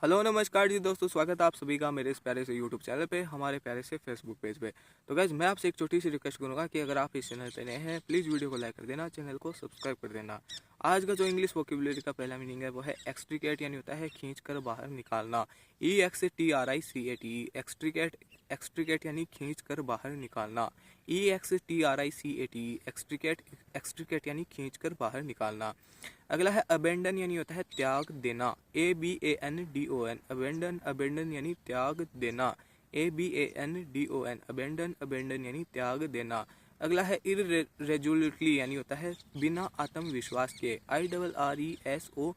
Hello नमस्कार जी दोस्तों, स्वागत है आप सभी का मेरे इस प्यारे से यूट्यूब चैनल पे, हमारे प्यारे से फेसबुक पेज पे। तो गाइज मैं आपसे एक छोटी सी रिक्वेस्ट करूंगा कि अगर आप इस चैनल पे नए हैं प्लीज़ वीडियो को लाइक कर देना, चैनल को सब्सक्राइब कर देना। आज का जो इंग्लिश वोकेबुलरी का पहला मीनिंग है वो है एक्सट्रिकेट, यानी होता है खींच कर बाहर निकालना। EXTRICAT, एक्सट्रिकेट, एक्सट्रिकेट यानी खींच कर बाहर निकालना। EXTRICAT, एक्सट्रिकेट, एक्सट्रिकेट यानी खींच कर बाहर निकालना। अगला है अबेंडन, यानी होता है त्याग देना। ABANDON, अबेंडन, अबेंडन यानी त्याग देना। ABANDON, अबेंडन, अबेंडन यानी त्याग देना। अगला है इररेजुलेटली, यानी होता है बिना आत्मविश्वास के। IRRESOLUTELY,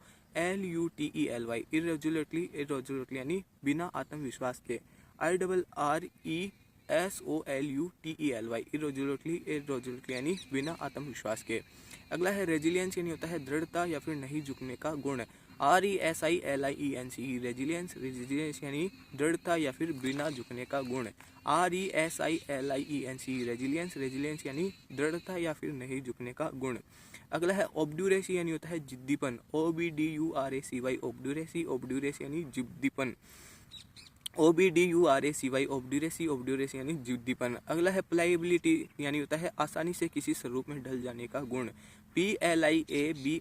इररेजुलेटली, इररेजुलेटली यानी बिना आत्मविश्वास के। IRRESOLUTELY, इररेजुलेटली, इररेजुलेटली यानी बिना आत्मविश्वास के। अगला है रेजिलियंस, यानी होता है दृढ़ता या फिर नहीं झुकने का गुण। RESILIENCE, रेजिलियंस, रेजिलियंस यानी दृढ़ता या फिर बिना झुकने का गुण। RESILIENCE, रेजिलियंस, रेजिलियंस यानी दृढ़ता या फिर नहीं झुकने का गुण। अगला है ऑब्ड्यूरेसी, यानी होता है जिद्दीपन। OBDURACY, ऑब्ड्यूरेसी, ऑब्ड्यूरेसी यानी जिद्दीपन। OBDURACY, ऑब्ड्यूरेसी, ऑब्ड्यूरेसी यानी जिद्दीपन। अगला है प्लाइबिलिटी, यानी होता है आसानी से किसी स्वरूप में ढल जाने का गुण। PLIABILITY,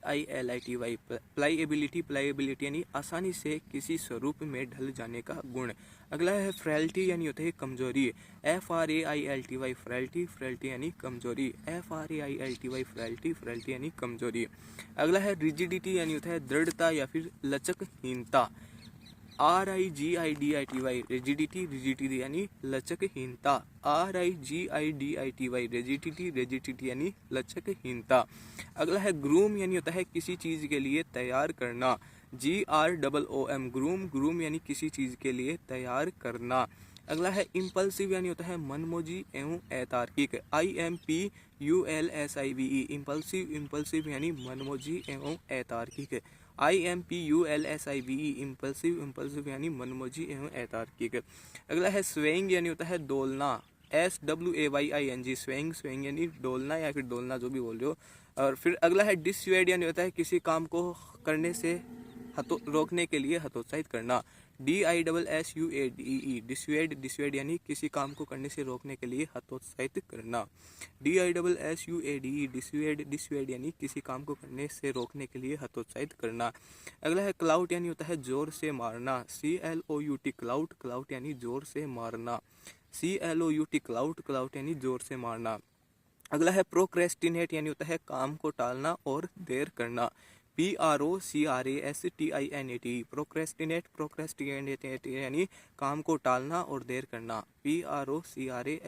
प्लाइबिलिटी, प्लाइबिलिटी यानी आसानी से किसी स्वरूप में ढल जाने का गुण। अगला है फ्रैलिटी, यानी होता है कमजोरी। FRAILTY, फ्रैलिटी, फ्रैलिटी यानी कमजोरी। FRAILTY, फ्रैलिटी, फ्रैलिटी यानी कमजोरी। अगला है रिजिडिटी, यानी होता है दृढ़ता या फिर लचकहीनता। RIGIDITY, रिजिडिटी, रिजिडिटी यानी लचकहीनता। RIGIDITY, रिजिडिटी, रिजिडिटी यानी लचकहीनता। अगला है ग्रूम, यानी होता है किसी चीज के लिए तैयार करना। GROOM, ग्रूम, ग्रूम यानी किसी चीज के लिए तैयार करना। अगला है इम्पल्सिव, यानी होता है मनमोजी एवं अतार्किक। IMPULSIVE, इम्पल्सिव, इम्पल्सिव यानी मनमोजी एवं अतार्किक। IMPULSIVE, इम्पल्सिव, इम्पल्सिव यानी मनमोजी एवं अतार्किक। अगला है स्वेइंग, यानी होता है डोलना। SWAYING, स्वेइंग, स्वेइंग यानी डोलना या फिर डोलना, जो भी बोल रहे हो। और फिर अगला है डिस्यूएड, यानी होता है किसी काम को करने से रोकने के लिए हतोत्साहित करना। DISSUADE, डिस्यूएड, डिस्यूएड यानी किसी काम को करने से रोकने के लिए हतोत्साहित करना। DISSUADE, डिस्यूएड, डिस्यूएड यानी किसी काम को करने से रोकने के लिए हतोत्साहित करना। अगला है क्लाउट, यानी होता है जोर से मारना। CLOUT, क्लाउट, क्लाउट यानी जोर से मारना। CLOUT, क्लाउट, क्लाउट यानी जोर से मारना। अगला है प्रोक्रेस्टिनेट, यानी होता है काम को टालना और देर करना। PROCRASTINAT, प्रोक्रेस्टिनेट, प्रोक्रेस्टिनेट यानी काम को टालना और देर करना। PROCRASTINAT,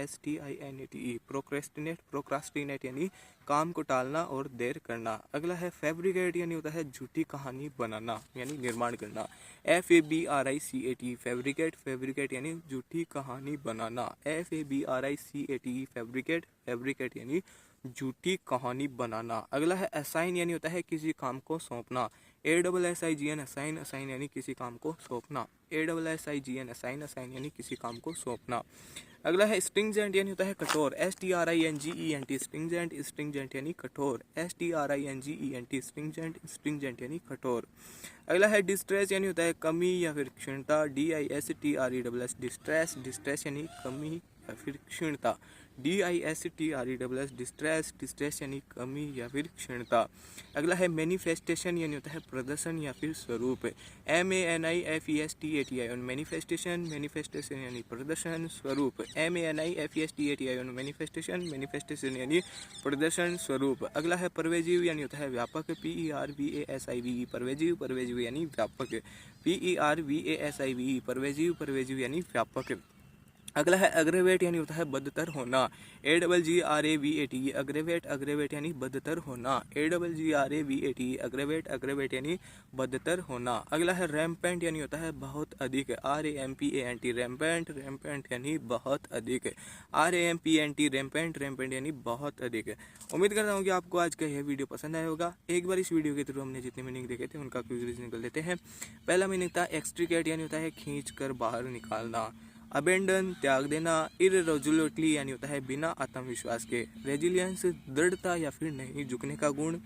प्रोक्रेस्टिनेट, प्रोक्रास्टिनेट यानी काम को टालना और देर करना। अगला है फैब्रिकेट, यानी होता है झूठी कहानी बनाना यानी निर्माण करना। FABRICAT, फैब्रिकेट, फैब्रिकेट यानी झूठी कहानी बनाना। FABRICAT, फैब्रिकेट, फैब्रिकेट यानी झूठी कहानी बनाना। अगला है असाइन, यानी होता है किसी काम को सौंपना। ASSIGN, असाइन, असाइन यानी किसी काम को सौंपना। ASSIGN, असाइन, असाइन यानी किसी काम को सौंपना। अगला है स्ट्रिंजेंट, यानी होता है कठोर। STRINGENT, स्ट्रिंजेंट, स्ट्रिंजेंट यानी कठोर। STRINGENT, स्ट्रिंजेंट, स्ट्रिंजेंट यानी कठोर। अगला है डिस्ट्रेस, यानी होता है कमी या फिर क्षीणता। DISTRESS, डिस्ट्रेस, डिस्ट्रेस यानी कमी या फिर क्षीणता। DISTRESS, डिस्ट्रेस, डिस्ट्रेस यानी कमी या फिर क्षीणता। अगला है मैनिफेस्टेशन, यानी होता है प्रदर्शन या फिर स्वरूप। MANIFESTATION, मैनिफेस्टेशन, मैनिफेस्टेशन यानी प्रदर्शन, स्वरूप। MANIFESTATION, मैनिफेस्टेशन, मैनिफेस्टेशन यानी प्रदर्शन, स्वरूप। अगला है परवेजिव, यानी होता है व्यापक। PERVASIVE, परवेजिव, परवेजिव यानी व्यापक। PERVASIVE, परवेजिव, परवेजिव यानी व्यापक। अगला है अग्रेवेट, यानी होता है बदतर होना। AGGRAVAT, अग्रेवेट, अग्रेवेट यानी बदतर होना। AGGRAVAT, अग्रेवेट, अग्रेवेट यानी बदतर होना। अगला है रैम्पेंट, यानी होता है बहुत अधिक। RAMPANT, रैम्पेंट, रैम्पेंट यानी बहुत अधिक। RAMPANT, रैम्पेंट, रैम्पेंट यानी बहुत अधिक। उम्मीद करता हूँ कि आपको आज का यह वीडियो पसंद आया होगा। एक बार इस वीडियो के थ्रू हमने जितने मीनिंग देखे थे उनका क्विज निकल लेते हैं। पहला मीनिंग था एक्सट्रिकेट, यानी होता है खींच कर बाहर निकालना। अबेंडन त्याग देना, इरेजोल्यूटली यानी होता है बिना आत्मविश्वास के, रेजिलियंस दृढ़ता या फिर नहीं झुकने का गुण,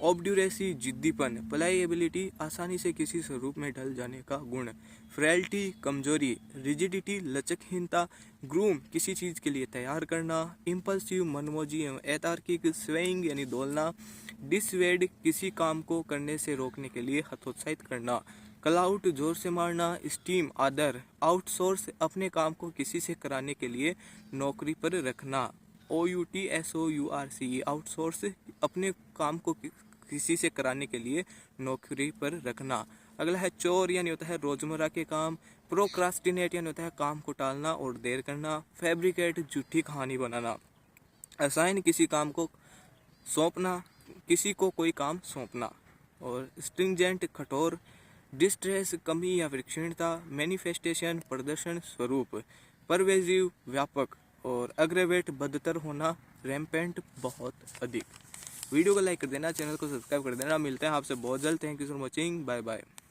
ऑब्ड्यूरेसी जिद्दीपन, प्लाईएबिलिटी आसानी से किसी स्वरूप में ढल जाने का गुण, फ्रेलिटी कमजोरी, रिजिडिटी लचकहीनता, ग्रूम किसी चीज के लिए तैयार करना, इम्पल्सिव मनमोजी एवं अतार्किक, स्वेइंग यानी डोलना, डिसवेड किसी काम को करने से रोकने के लिए हतोत्साहित करना, क्लाउट जोर से मारना, स्टीम आदर, आउटसोर्स अपने काम को किसी से कराने के लिए नौकरी पर रखना, OUTSOURCE आउटसोर्स अपने काम को किसी से कराने के लिए नौकरी पर रखना। अगला है चोर यानी होता है रोजमर्रा के काम, प्रोक्रास्टिनेट यानी होता है काम को टालना और देर करना, फैब्रिकेट झूठी कहानी बनाना, असाइन किसी काम को सौंपना, किसी को कोई काम सौंपना, और स्ट्रिंजेंट कठोर, डिस्ट्रेस कमी या फिर क्षीणता, मैनिफेस्टेशन प्रदर्शन स्वरूप, परवेजिव व्यापक, और अग्रेवेट बदतर होना, रैम्पेंट बहुत अधिक। वीडियो को लाइक कर देना, चैनल को सब्सक्राइब कर देना। मिलते हैं आपसे बहुत जल्द। Thank you for watching, bye bye.